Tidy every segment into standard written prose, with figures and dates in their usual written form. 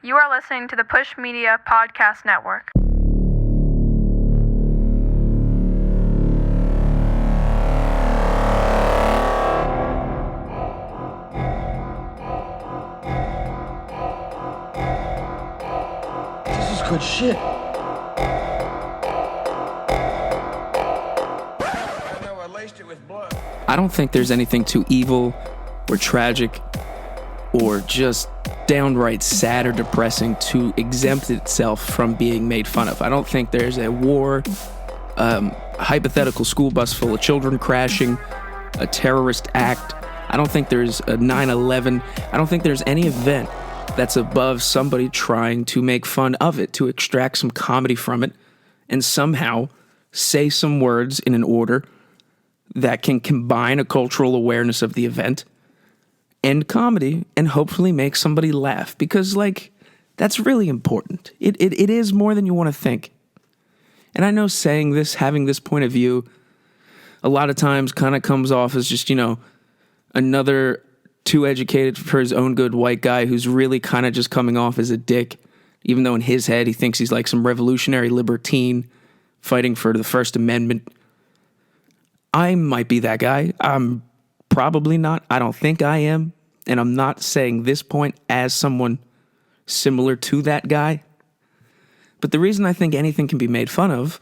You are listening to the Push Media Podcast Network. This is good shit. I laced it with blood. I don't think there's anything too evil or tragic or just downright sad or depressing to exempt itself from being made fun of. I don't think there's a war, a hypothetical school bus full of children crashing, a terrorist act. I don't think there's a 9/11. I don't think there's any event that's above somebody trying to make fun of it, to extract some comedy from it, and somehow say some words in an order that can combine a cultural awareness of the event and comedy and hopefully make somebody laugh. Because, that's really important. It is more than you want to think. And I know saying this, having this point of view, a lot of times kind of comes off as just, another too educated for his own good white guy who's really kind of just coming off as a dick, even though in his head he thinks he's like some revolutionary libertine fighting for the First Amendment. I might be that guy. I'm probably not. I don't think I am. And I'm not saying this point as someone similar to that guy. But the reason I think anything can be made fun of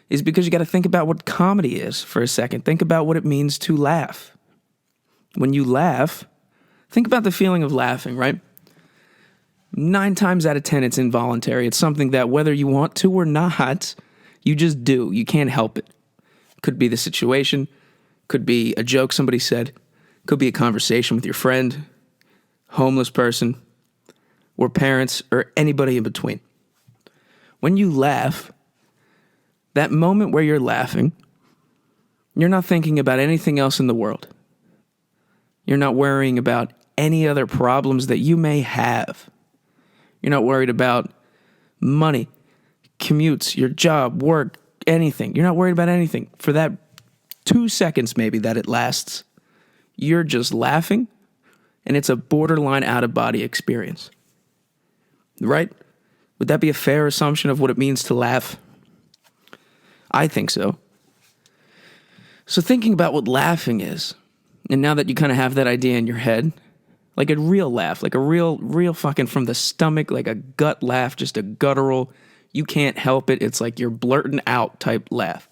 is because you got to think about what comedy is for a second. Think about what it means to laugh. When you laugh, think about the feeling of laughing, right? 9 times out of 10, it's involuntary. It's something that whether you want to or not, you just do. You can't help it. Could be the situation, could be a joke somebody said, could be a conversation with your friend, homeless person, or parents, or anybody in between. When you laugh, that moment where you're laughing, you're not thinking about anything else in the world. You're not worrying about any other problems that you may have. You're not worried about money, commutes, your job, work, anything. You're not worried about anything. For that 2 seconds maybe that it lasts, you're just laughing, and it's a borderline out-of-body experience. Right? Would that be a fair assumption of what it means to laugh? I think so. So thinking about what laughing is, and now that you kind of have that idea in your head, like a real laugh, like a real fucking from the stomach, like a gut laugh, just a guttural, you can't help it, it's like you're blurting out type laugh.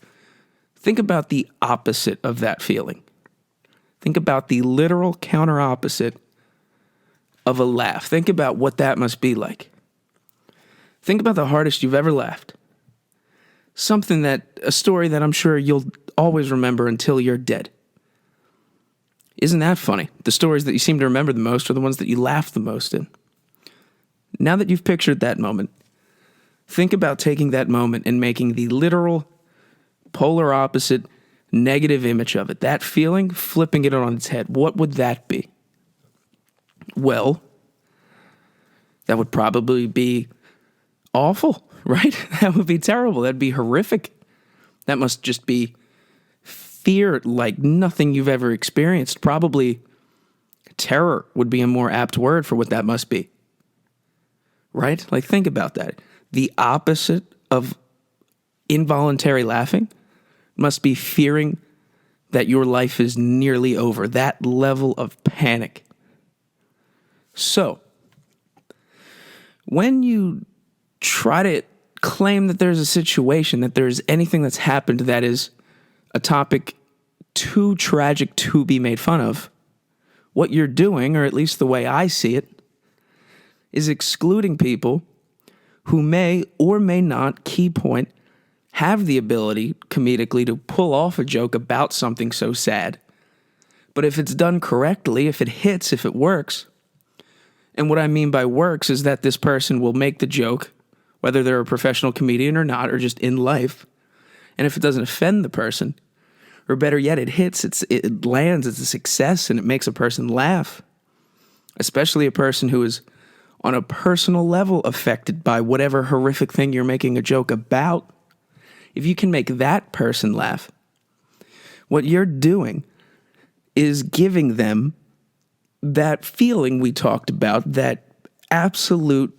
Think about the opposite of that feeling. Think about the literal counter opposite of a laugh. Think about what that must be like. Think about the hardest you've ever laughed. A story that I'm sure you'll always remember until you're dead. Isn't that funny? The stories that you seem to remember the most are the ones that you laugh the most in. Now that you've pictured that moment, think about taking that moment and making the literal polar opposite negative image of it. That feeling, flipping it on its head. What would that be? Well, that would probably be awful, right? That would be terrible. That'd be horrific. That must just be fear like nothing you've ever experienced. Probably terror would be a more apt word for what that must be. Right? Like, think about that. The opposite of involuntary laughing must be fearing that your life is nearly over. That level of panic. So, when you try to claim that there's a situation, that there's anything that's happened that is a topic too tragic to be made fun of, what you're doing, or at least the way I see it, is excluding people who may or may not, key point, have the ability comedically to pull off a joke about something so sad. But if it's done correctly, if it hits, if it works, and what I mean by works is that this person will make the joke, whether they're a professional comedian or not, or just in life, and if it doesn't offend the person, or better yet, it hits, it lands, it's a success, and it makes a person laugh, especially a person who is on a personal level affected by whatever horrific thing you're making a joke about. If you can make that person laugh, what you're doing is giving them that feeling we talked about, that absolute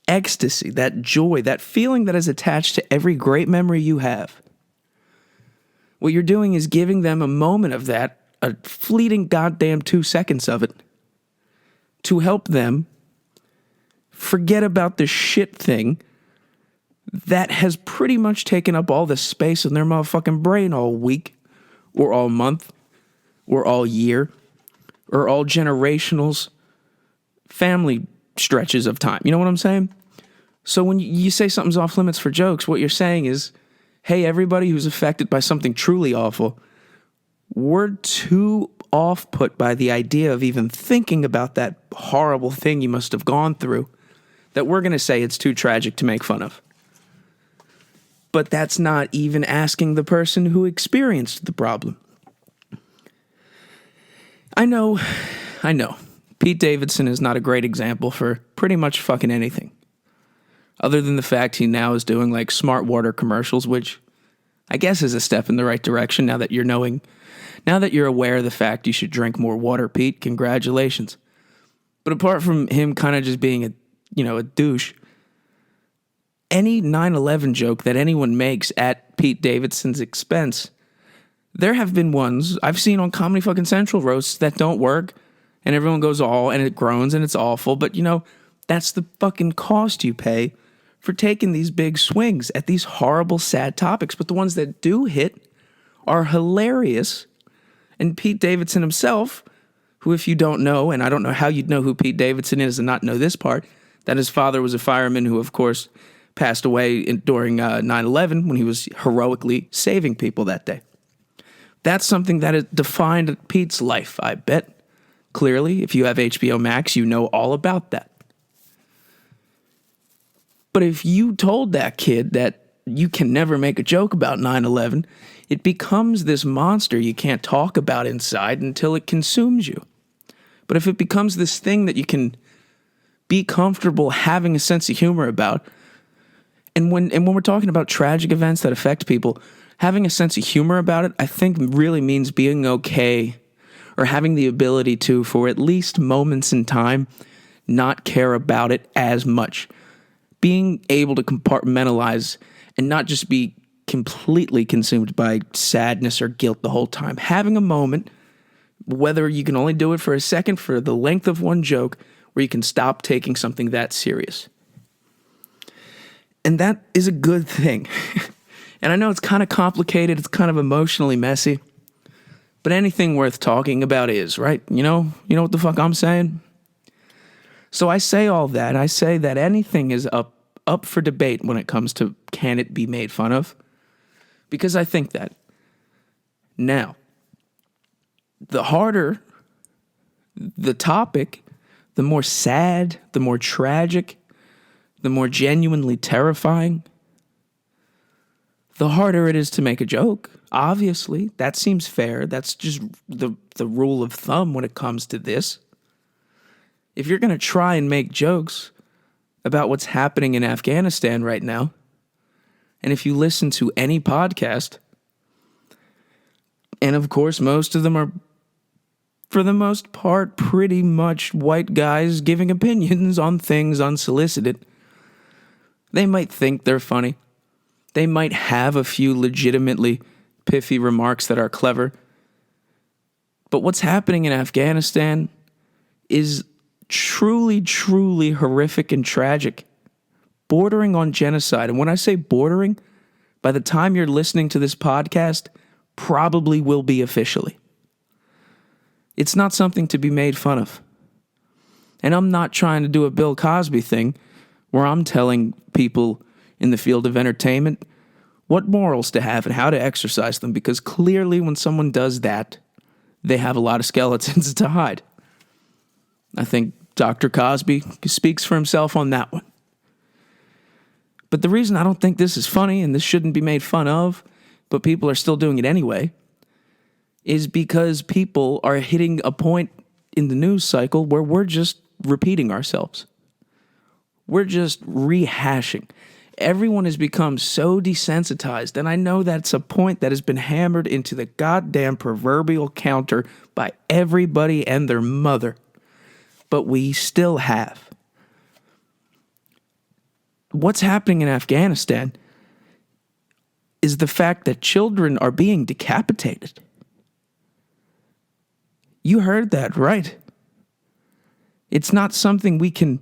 ecstasy, that joy, that feeling that is attached to every great memory you have. What you're doing is giving them a moment of that, a fleeting goddamn 2 seconds of it, to help them forget about the shit thing that has pretty much taken up all the space in their motherfucking brain all week, or all month, or all year, or all generationals, family stretches of time. You know what I'm saying? So when you say something's off limits for jokes, what you're saying is, hey, everybody who's affected by something truly awful, we're too off-put by the idea of even thinking about that horrible thing you must have gone through that we're going to say it's too tragic to make fun of. But that's not even asking the person who experienced the problem. I know. Pete Davidson is not a great example for pretty much fucking anything. Other than the fact he now is doing like smart water commercials, which I guess is a step in the right direction now that you're aware of the fact you should drink more water, Pete. Congratulations. But apart from him kind of just being a douche, any 9/11 joke that anyone makes at Pete Davidson's expense, there have been ones I've seen on Comedy fucking Central roasts that don't work, and everyone goes and it groans and it's awful, but that's the fucking cost you pay for taking these big swings at these horrible, sad topics. But the ones that do hit are hilarious. And Pete Davidson himself, who, if you don't know, and I don't know how you'd know who Pete Davidson is and not know this part, that his father was a fireman who, of course, passed away during 9/11 when he was heroically saving people that day. That's something that has defined Pete's life, I bet. Clearly, if you have HBO Max, you know all about that. But if you told that kid that you can never make a joke about 9/11, it becomes this monster you can't talk about inside until it consumes you. But if it becomes this thing that you can be comfortable having a sense of humor about, and when we're talking about tragic events that affect people, having a sense of humor about it, I think really means being okay, or having the ability to, for at least moments in time, not care about it as much. Being able to compartmentalize and not just be completely consumed by sadness or guilt the whole time. Having a moment, whether you can only do it for a second, for the length of one joke, where you can stop taking something that serious. And that is a good thing. And I know it's kind of complicated, it's kind of emotionally messy, but anything worth talking about is, right? You know what the fuck I'm saying? So I say all that. I say that anything is up for debate when it comes to can it be made fun of? Because I think that. Now, the harder the topic, the more sad, the more tragic, the more genuinely terrifying, the harder it is to make a joke. Obviously, that seems fair. That's just the rule of thumb when it comes to this. If you're going to try and make jokes about what's happening in Afghanistan right now, and if you listen to any podcast, and of course most of them are, for the most part, pretty much white guys giving opinions on things unsolicited, they might think they're funny. They might have a few legitimately pithy remarks that are clever. But what's happening in Afghanistan is truly, truly horrific and tragic, bordering on genocide. And when I say bordering, by the time you're listening to this podcast, probably will be officially. It's not something to be made fun of. And I'm not trying to do a Bill Cosby thing where I'm telling people in the field of entertainment what morals to have and how to exercise them, because clearly when someone does that, they have a lot of skeletons to hide. I think Dr. Cosby speaks for himself on that one. But the reason I don't think this is funny and this shouldn't be made fun of, but people are still doing it anyway, is because people are hitting a point in the news cycle where we're just repeating ourselves. We're just rehashing. Everyone has become so desensitized, and I know that's a point that has been hammered into the goddamn proverbial counter by everybody and their mother. But we still have. what's happening in Afghanistan is the fact that children are being decapitated. You heard that right. It's not something we can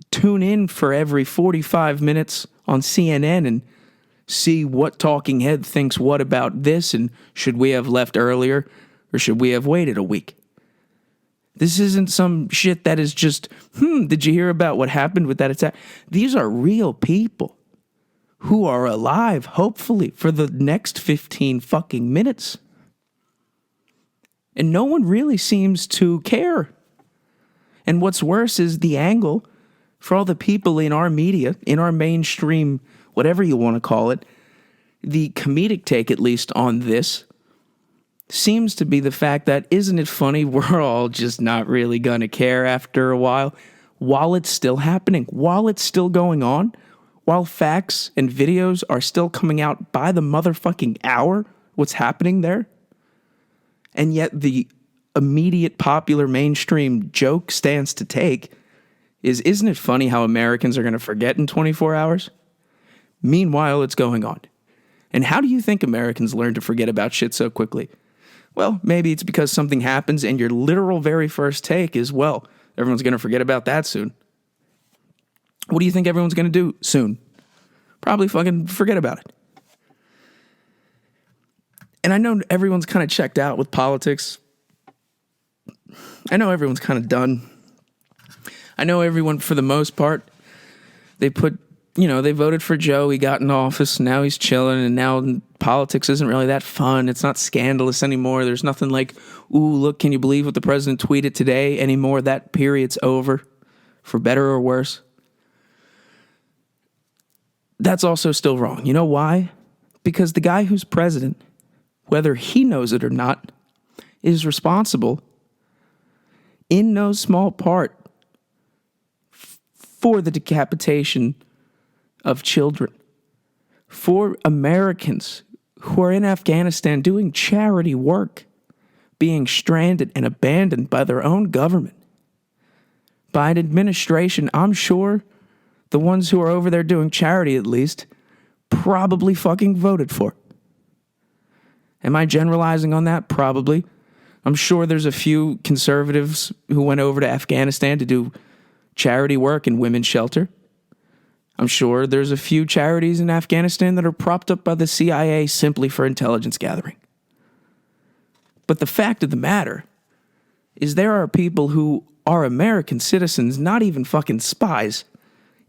tune in for every 45 minutes on CNN and see what talking head thinks what about this, and should we have left earlier or should we have waited a week? This isn't some shit that is just, did you hear about what happened with that attack? These are real people who are alive, hopefully, for the next 15 fucking minutes. And no one really seems to care. And what's worse is the angle for all the people in our media, in our mainstream, whatever you want to call it, the comedic take, at least, on this, seems to be the fact that, isn't it funny, we're all just not really going to care after a while it's still happening, while it's still going on, while facts and videos are still coming out by the motherfucking hour, what's happening there. And yet the immediate popular mainstream joke stance to take is, isn't it funny how Americans are going to forget in 24 hours? Meanwhile, it's going on. And how do you think Americans learn to forget about shit so quickly? Well, maybe it's because something happens and your literal very first take is, well, everyone's going to forget about that soon. What do you think everyone's going to do soon? Probably fucking forget about it. And I know everyone's kind of checked out with politics. I know everyone's kind of done. I know everyone, for the most part, they voted for Joe. He got in office. Now he's chilling. And now politics isn't really that fun. It's not scandalous anymore. There's nothing like, ooh, look, can you believe what the president tweeted today anymore? That period's over, for better or worse. That's also still wrong. You know why? Because the guy who's president, whether he knows it or not, is responsible in no small part for the decapitation of children, for Americans who are in Afghanistan doing charity work, being stranded and abandoned by their own government, by an administration, I'm sure the ones who are over there doing charity, at least, probably fucking voted for. Am I generalizing on that? Probably. I'm sure there's a few conservatives who went over to Afghanistan to do charity work in women's shelter. I'm sure there's a few charities in Afghanistan that are propped up by the CIA simply for intelligence gathering. But the fact of the matter is there are people who are American citizens, not even fucking spies,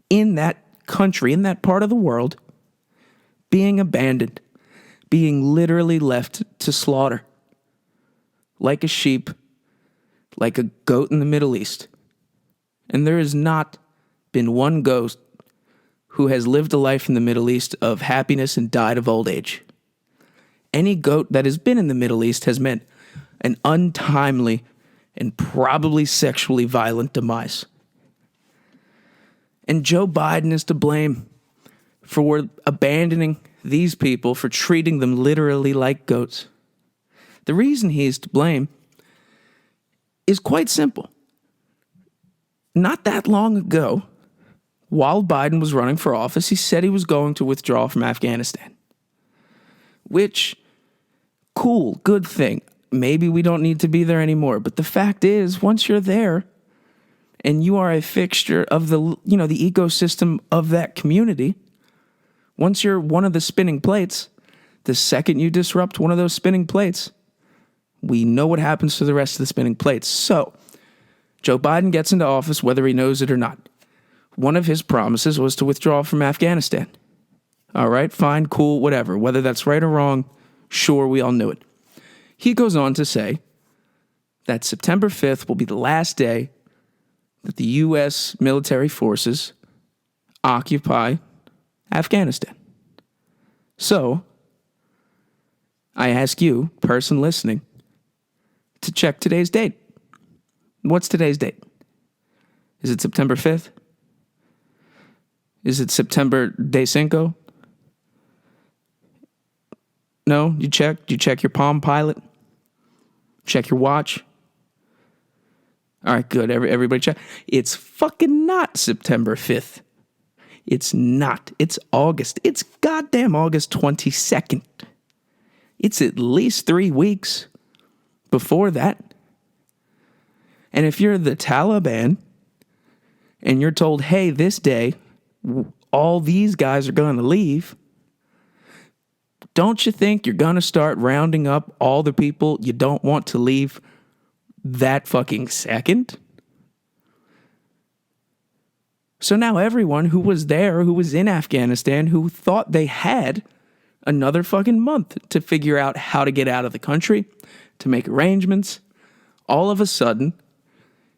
in that country, in that part of the world, being abandoned, being literally left to slaughter. Like a sheep, like a goat in the Middle East. And there has not been one ghost who has lived a life in the Middle East of happiness and died of old age. Any goat that has been in the Middle East has meant an untimely and probably sexually violent demise. And Joe Biden is to blame for abandoning these people, for treating them literally like goats. The reason he's to blame is quite simple. Not that long ago, while Biden was running for office, he said he was going to withdraw from Afghanistan. Which, cool, good thing. Maybe we don't need to be there anymore. But the fact is, once you're there and you are a fixture of the ecosystem of that community, once you're one of the spinning plates, the second you disrupt one of those spinning plates, we know what happens to the rest of the spinning plates. So, Joe Biden gets into office whether he knows it or not. One of his promises was to withdraw from Afghanistan. All right, fine, cool, whatever. Whether that's right or wrong, sure, we all knew it. He goes on to say that September 5th will be the last day that the U.S. military forces occupy Afghanistan. So, I ask you, person listening, to check today's date. What's today's date? Is it September 5th? Is it September de Cinco? No? You check? Do you check your Palm Pilot? Check your watch? All right, good. Everybody check. It's fucking not September 5th. It's not. It's August. It's goddamn August 22nd. It's at least 3 weeks before that. And if you're the Taliban and you're told, hey, this day, all these guys are going to leave, don't you think you're going to start rounding up all the people you don't want to leave that fucking second? So now everyone who was there, who was in Afghanistan, who thought they had another fucking month to figure out how to get out of the country, to make arrangements, all of a sudden,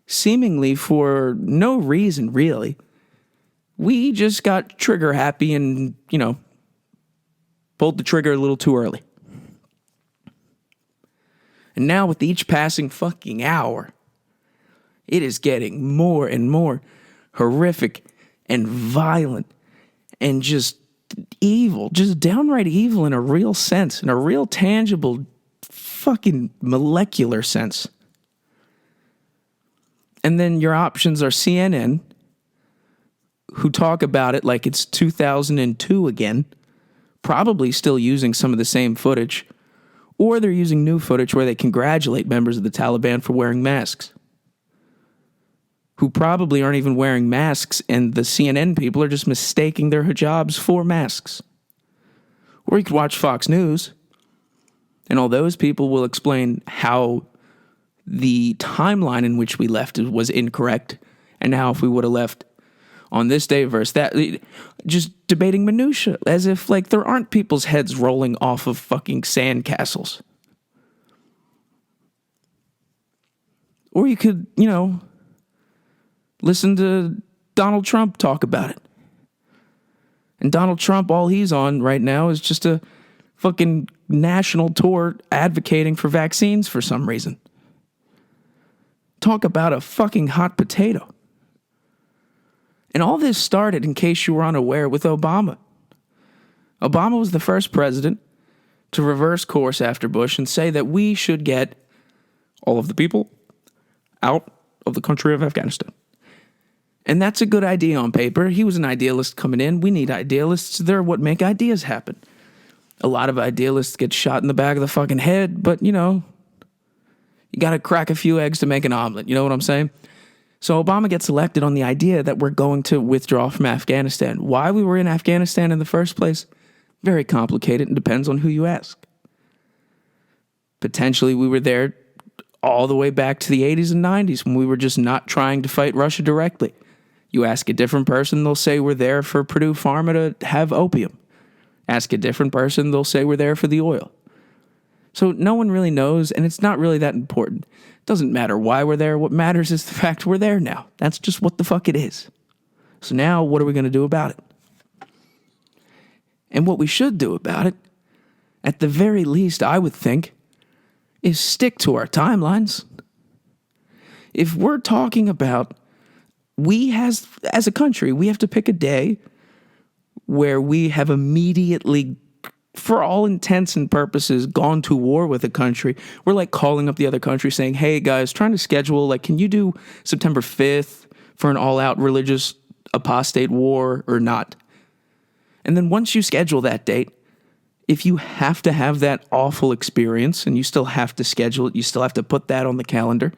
seemingly for no reason really, we just got trigger happy and, pulled the trigger a little too early. And now with each passing fucking hour, it is getting more and more horrific and violent and just evil, just downright evil in a real sense, in a real tangible fucking molecular sense. And then your options are CNN, who talk about it like it's 2002 again, probably still using some of the same footage, or they're using new footage where they congratulate members of the Taliban for wearing masks, who probably aren't even wearing masks, and the CNN people are just mistaking their hijabs for masks. Or you could watch Fox News, and all those people will explain how the timeline in which we left was incorrect, and how if we would have left on this day versus that, just debating minutia, as if like there aren't people's heads rolling off of fucking sandcastles. Or you could, listen to Donald Trump talk about it. And Donald Trump, all he's on right now is just a fucking national tour advocating for vaccines for some reason. Talk about a fucking hot potato. And all this started, in case you were unaware, with Obama. Obama was the first president to reverse course after Bush and say that we should get all of the people out of the country of Afghanistan. And that's a good idea on paper. He was an idealist coming in. We need idealists. They're what make ideas happen. A lot of idealists get shot in the back of the fucking head, but, you got to crack a few eggs to make an omelet. You know what I'm saying? So Obama gets elected on the idea that we're going to withdraw from Afghanistan. Why we were in Afghanistan in the first place? Very complicated and depends on who you ask. Potentially we were there all the way back to the 80s and 90s when we were just not trying to fight Russia directly. You ask a different person, they'll say we're there for Purdue Pharma to have opium. Ask a different person, they'll say we're there for the oil. So no one really knows, and it's not really that important. It doesn't matter why we're there. What matters is the fact we're there now. That's just what the fuck it is. So now what are we going to do about it? And what we should do about it, at the very least, I would think, is stick to our timelines. If we're talking about as a country, we have to pick a day where we have immediately, for all intents and purposes, gone to war with a country. We're like calling up the other country saying, hey guys, trying to schedule, can you do September 5th for an all-out religious apostate war or not? And then once you schedule that date, if you have to have that awful experience and you still have to schedule it, you still have to put that on the calendar,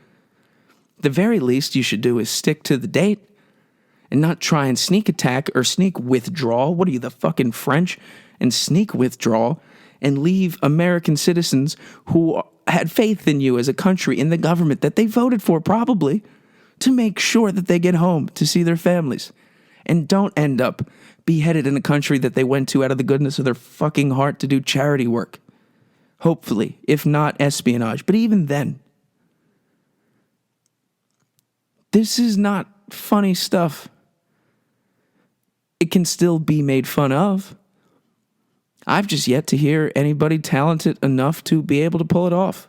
the very least you should do is stick to the date and not try and sneak attack or sneak withdraw. What are you, the fucking French? And sneak withdrawal and leave American citizens who had faith in you as a country, in the government that they voted for probably, to make sure that they get home to see their families and don't end up beheaded in a country that they went to out of the goodness of their fucking heart to do charity work. Hopefully, if not espionage. But even then, this is not funny stuff. It can still be made fun of. I've just yet to hear anybody talented enough to be able to pull it off.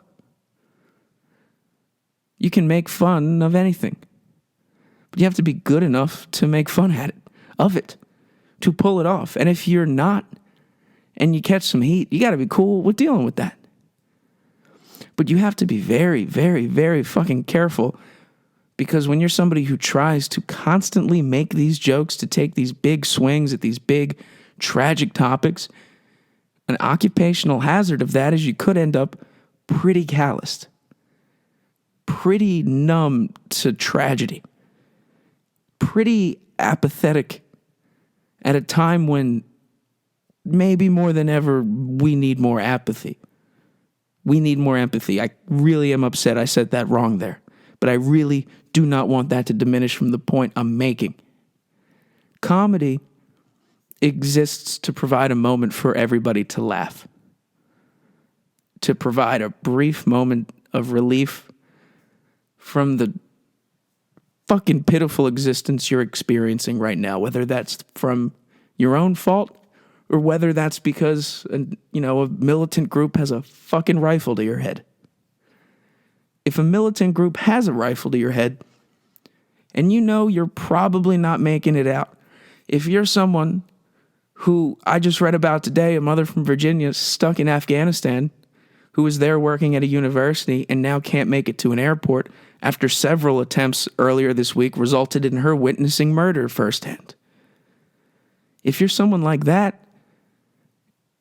You can make fun of anything, but you have to be good enough to make fun of it, to pull it off. And if you're not, and you catch some heat, you got to be cool with dealing with that. But you have to be very, very, very fucking careful, Because when you're somebody who tries to constantly make these jokes, to take these big swings at these big tragic topics, an occupational hazard of that is you could end up pretty calloused, pretty numb to tragedy, pretty apathetic at a time when maybe more than ever we need more apathy. We need more empathy. I really am upset I said that wrong there, but I really do not want that to diminish from the point I'm making. Comedy exists to provide a moment for everybody to laugh, to provide a brief moment of relief from the fucking pitiful existence you're experiencing right now, whether that's from your own fault or whether that's because, a militant group has a fucking rifle to your head. If a militant group has a rifle to your head, and you're probably not making it out, if you're someone who I just read about today, a mother from Virginia stuck in Afghanistan, who was there working at a university and now can't make it to an airport after several attempts earlier this week resulted in her witnessing murder firsthand. If you're someone like that,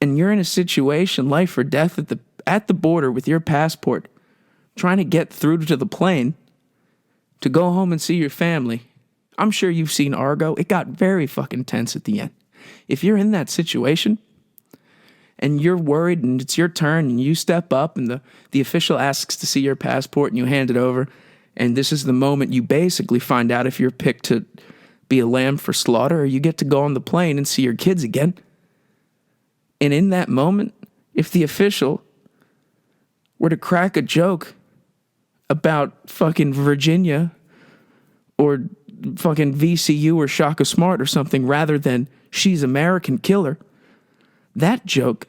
and you're in a situation, life or death, at the border with your passport, trying to get through to the plane to go home and see your family, I'm sure you've seen Argo. It got very fucking tense at the end. If you're in that situation and you're worried and it's your turn and you step up and the official asks to see your passport and you hand it over, and this is the moment you basically find out if you're picked to be a lamb for slaughter or you get to go on the plane and see your kids again. And in that moment, if the official were to crack a joke about fucking Virginia or fucking VCU or Shaka Smart or something rather than she's American killer, that joke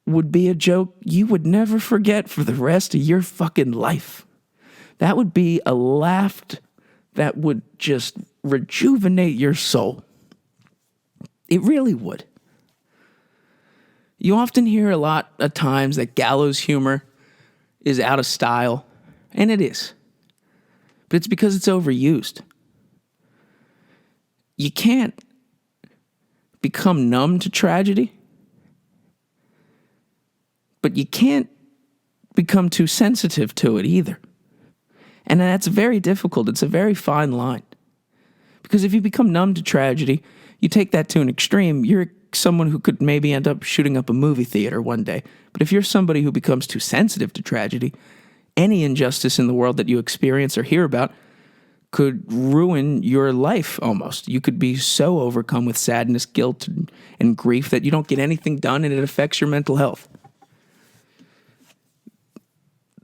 would be a joke you would never forget for the rest of your fucking life. That would be a laugh that would just rejuvenate your soul. It really would. You often hear a lot of times that gallows humor is out of style, and it is. But it's because it's overused. You can't become numb to tragedy, but you can't become too sensitive to it either. And that's very difficult. It's a very fine line. Because if you become numb to tragedy, you take that to an extreme, you're someone who could maybe end up shooting up a movie theater one day. But if you're somebody who becomes too sensitive to tragedy, any injustice in the world that you experience or hear about could ruin your life almost. You could be so overcome with sadness, guilt, and grief that you don't get anything done and it affects your mental health.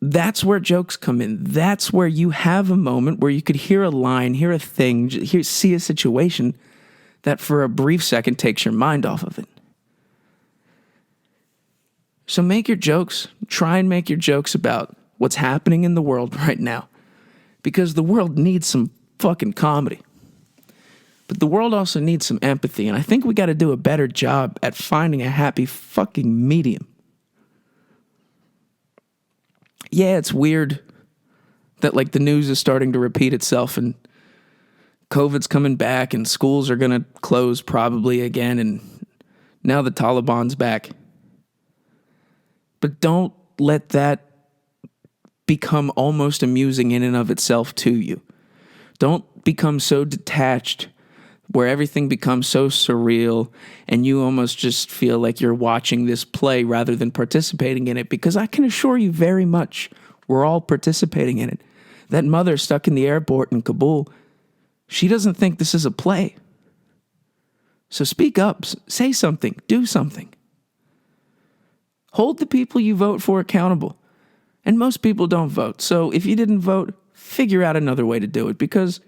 That's where jokes come in. That's where you have a moment where you could hear a line, hear a thing, see a situation that for a brief second takes your mind off of it. So make your jokes. Try and make your jokes about what's happening in the world right now. Because the world needs some fucking comedy. But the world also needs some empathy. And I think we got to do a better job at finding a happy fucking medium. Yeah, it's weird that the news is starting to repeat itself and COVID's coming back and schools are going to close probably again and now the Taliban's back. But don't let that become almost amusing in and of itself to you. Don't become so detached where everything becomes so surreal and you almost just feel like you're watching this play rather than participating in it, because I can assure you very much we're all participating in it. That mother stuck in the airport in Kabul, she doesn't think this is a play. So speak up, say something, do something. Hold the people you vote for accountable. And most people don't vote. So if you didn't vote, figure out another way to do it, because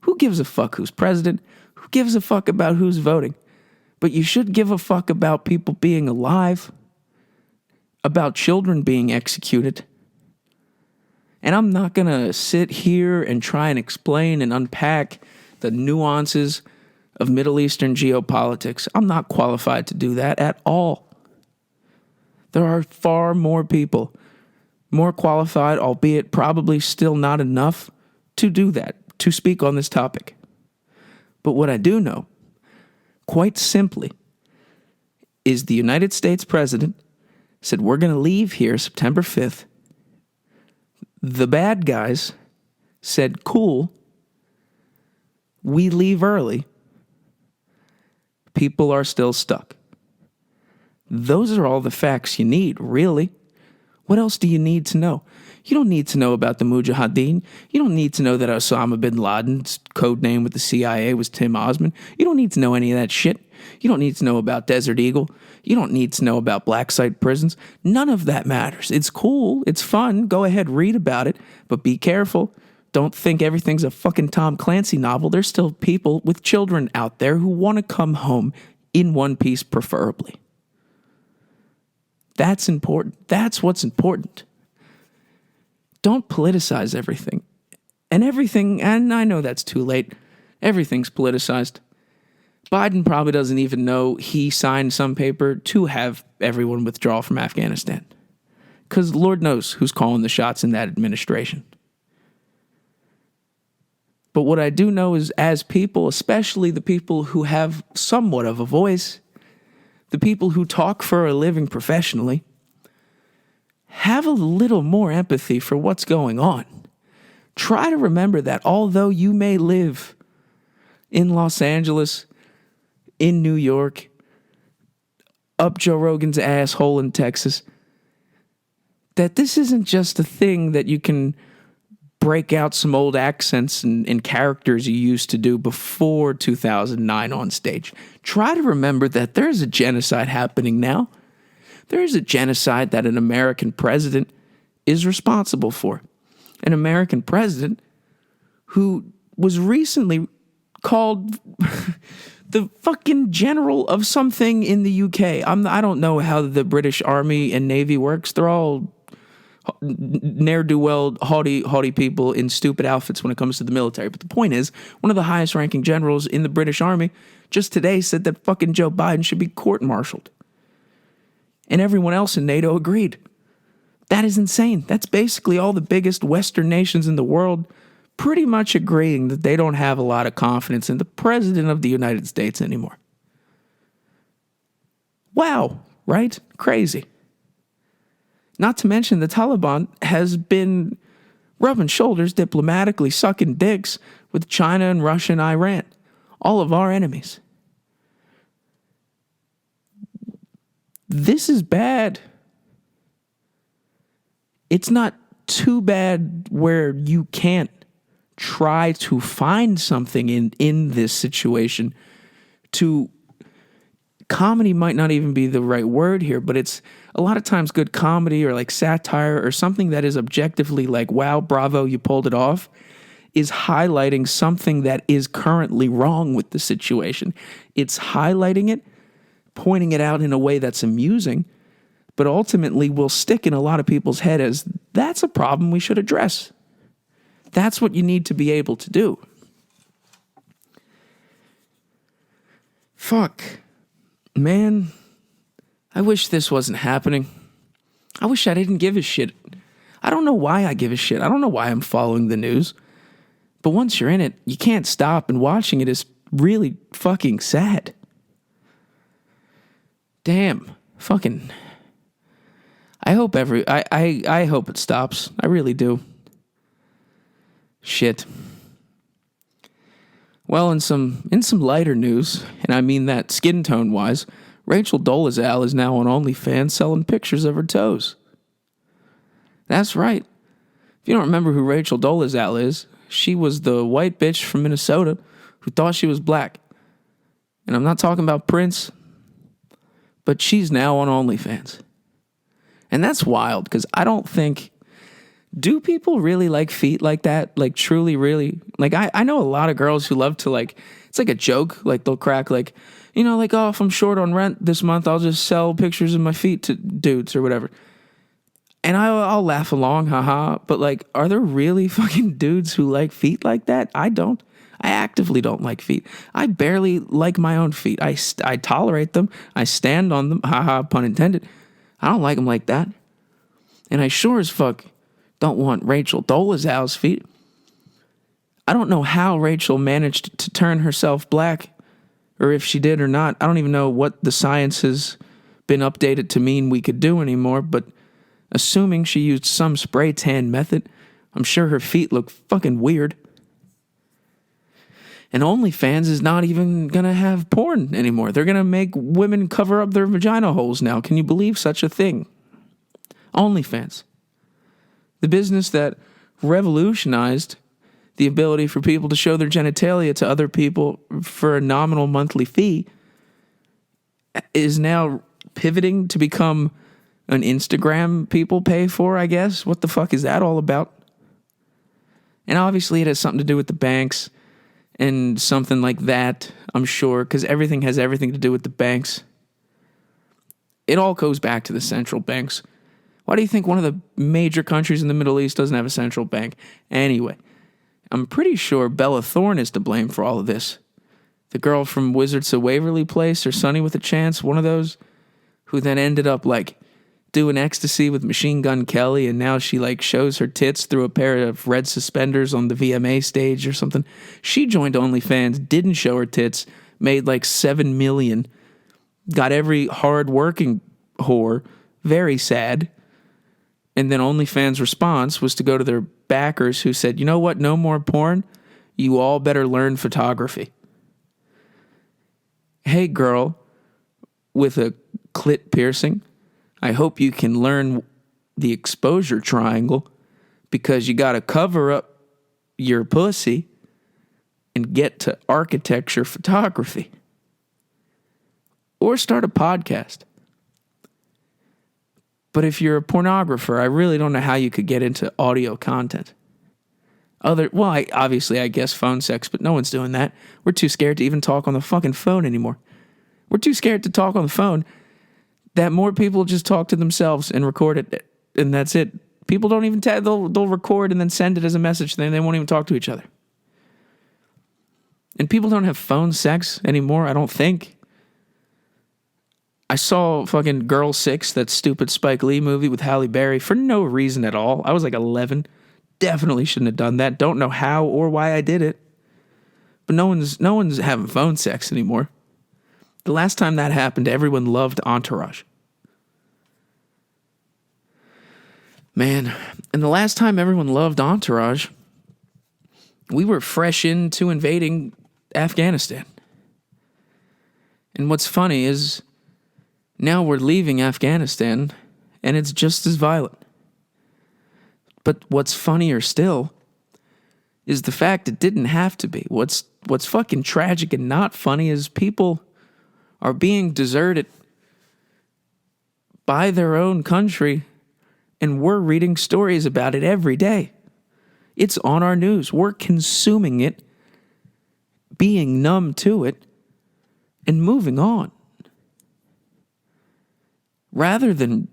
who gives a fuck who's president? Who gives a fuck about who's voting? But you should give a fuck about people being alive, about children being executed. And I'm not going to sit here and try and explain and unpack the nuances of Middle Eastern geopolitics. I'm not qualified to do that at all. There are far more people, more qualified, albeit probably still not enough, to do that, to speak on this topic. But what I do know, quite simply, is the United States president said, we're going to leave here September 5th. The bad guys said, cool, we leave early. People are still stuck. Those are all the facts you need, really. What else do you need to know? You don't need to know about the Mujahideen. You don't need to know that Osama bin Laden's code name with the CIA was Tim Osman. You don't need to know any of that shit. You don't need to know about Desert Eagle. You don't need to know about black site prisons. None of that matters. It's cool. It's fun. Go ahead, read about it. But be careful. Don't think everything's a fucking Tom Clancy novel. There's still people with children out there who want to come home in one piece, preferably. That's important. That's what's important. Don't politicize everything. And I know that's too late. Everything's politicized. Biden probably doesn't even know he signed some paper to have everyone withdraw from Afghanistan. Because Lord knows who's calling the shots in that administration. But what I do know is, as people, especially the people who have somewhat of a voice, the people who talk for a living professionally, have a little more empathy for what's going on. Try to remember that although you may live in Los Angeles, in New York, up Joe Rogan's asshole in Texas, that this isn't just a thing that you can break out some old accents and characters you used to do before 2009 on stage. Try to remember that there's a genocide happening now. There is a genocide that an American president is responsible for. An American president who was recently called the fucking general of something in the UK. I don't know how the British Army and Navy works. They're all ne'er-do-well, haughty people in stupid outfits when it comes to the military. But the point is, one of the highest ranking generals in the British Army just today said that fucking Joe Biden should be court-martialed. And everyone else in NATO agreed. That is insane. That's basically all the biggest Western nations in the world pretty much agreeing that they don't have a lot of confidence in the President of the United States anymore. Wow, right? Crazy. Not to mention the Taliban has been rubbing shoulders, diplomatically sucking dicks with China and Russia and Iran, all of our enemies. This is bad. It's not too bad where you can't try to find something in this situation to... Comedy might not even be the right word here, but it's a lot of times good comedy or like satire or something that is objectively like, wow, bravo, you pulled it off, is highlighting something that is currently wrong with the situation. It's highlighting it, pointing it out in a way that's amusing, but ultimately will stick in a lot of people's head as that's a problem we should address. That's what you need to be able to do. Fuck. Man, I wish this wasn't happening. I wish I didn't give a shit. I don't know why I give a shit. I don't know why I'm following the news. But once you're in it, you can't stop, and watching it is really fucking sad. Damn. Fucking... I hope I hope it stops. I really do. Shit. Well, in some lighter news, and I mean that skin tone wise, Rachel Dolezal is now on OnlyFans selling pictures of her toes. That's right. If you don't remember who Rachel Dolezal is, she was the white bitch from Minnesota who thought she was black. And I'm not talking about Prince, but she's now on OnlyFans. And that's wild, because I don't think... Do people really like feet like that? Like, truly, really? Like, I know a lot of girls who love to, like... It's like a joke. Like, they'll crack, like... You know, like, oh, if I'm short on rent this month, I'll just sell pictures of my feet to dudes or whatever. And I'll laugh along, haha. But, like, are there really fucking dudes who like feet like that? I don't. I actively don't like feet. I barely like my own feet. I tolerate them. I stand on them, haha, pun intended. I don't like them like that. And I sure as fuck don't want Rachel Dolezal's feet. I don't know how Rachel managed to turn herself black, or if she did or not. I don't even know what the science has been updated to mean we could do anymore, but assuming she used some spray tan method, I'm sure her feet look fucking weird. And OnlyFans is not even gonna have porn anymore. They're gonna make women cover up their vagina holes now. Can you believe such a thing? OnlyFans. The business that revolutionized the ability for people to show their genitalia to other people for a nominal monthly fee is now pivoting to become an Instagram people pay for, I guess. What the fuck is that all about? And obviously it has something to do with the banks and something like that, I'm sure, because everything has everything to do with the banks. It all goes back to the central banks. Why do you think one of the major countries in the Middle East doesn't have a central bank? Anyway, I'm pretty sure Bella Thorne is to blame for all of this. The girl from Wizards of Waverly Place or Sunny with a Chance, one of those, who then ended up doing ecstasy with Machine Gun Kelly, and now she shows her tits through a pair of red suspenders on the VMA stage or something. She joined OnlyFans, didn't show her tits, made $7 million, got every hard-working whore very sad, and then OnlyFans' response was to go to their backers who said, you know what, no more porn, you all better learn photography. Hey girl with a clit piercing, I hope you can learn the exposure triangle, because you got to cover up your pussy and get to architecture photography. Or start a podcast. But if you're a pornographer, I really don't know how you could get into audio content. I guess phone sex, but no one's doing that. We're too scared to even talk on the fucking phone anymore. We're too scared to talk on the phone that more people just talk to themselves and record it, and that's it. People don't even they'll record and then send it as a message, then they won't even talk to each other. And people don't have phone sex anymore, I don't think. I saw fucking Girl 6, that stupid Spike Lee movie with Halle Berry, for no reason at all. I was 11. Definitely shouldn't have done that. Don't know how or why I did it. But no one's having phone sex anymore. The last time that happened, everyone loved Entourage. Man, and the last time everyone loved Entourage, we were fresh into invading Afghanistan. And what's funny is now we're leaving Afghanistan and it's just as violent. But what's funnier still is the fact it didn't have to be. What's fucking tragic and not funny is people are being deserted by their own country, and we're reading stories about it every day. It's on our news. We're consuming it, being numb to it, and moving on. Rather than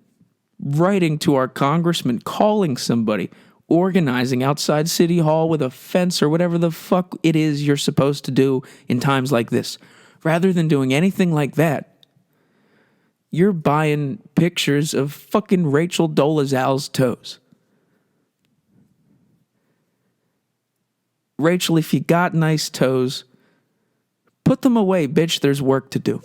writing to our congressman, calling somebody, organizing outside City Hall with a fence or whatever the fuck it is you're supposed to do in times like this. Rather than doing anything like that, you're buying pictures of fucking Rachel Dolezal's toes. Rachel, if you got nice toes, put them away, bitch. There's work to do.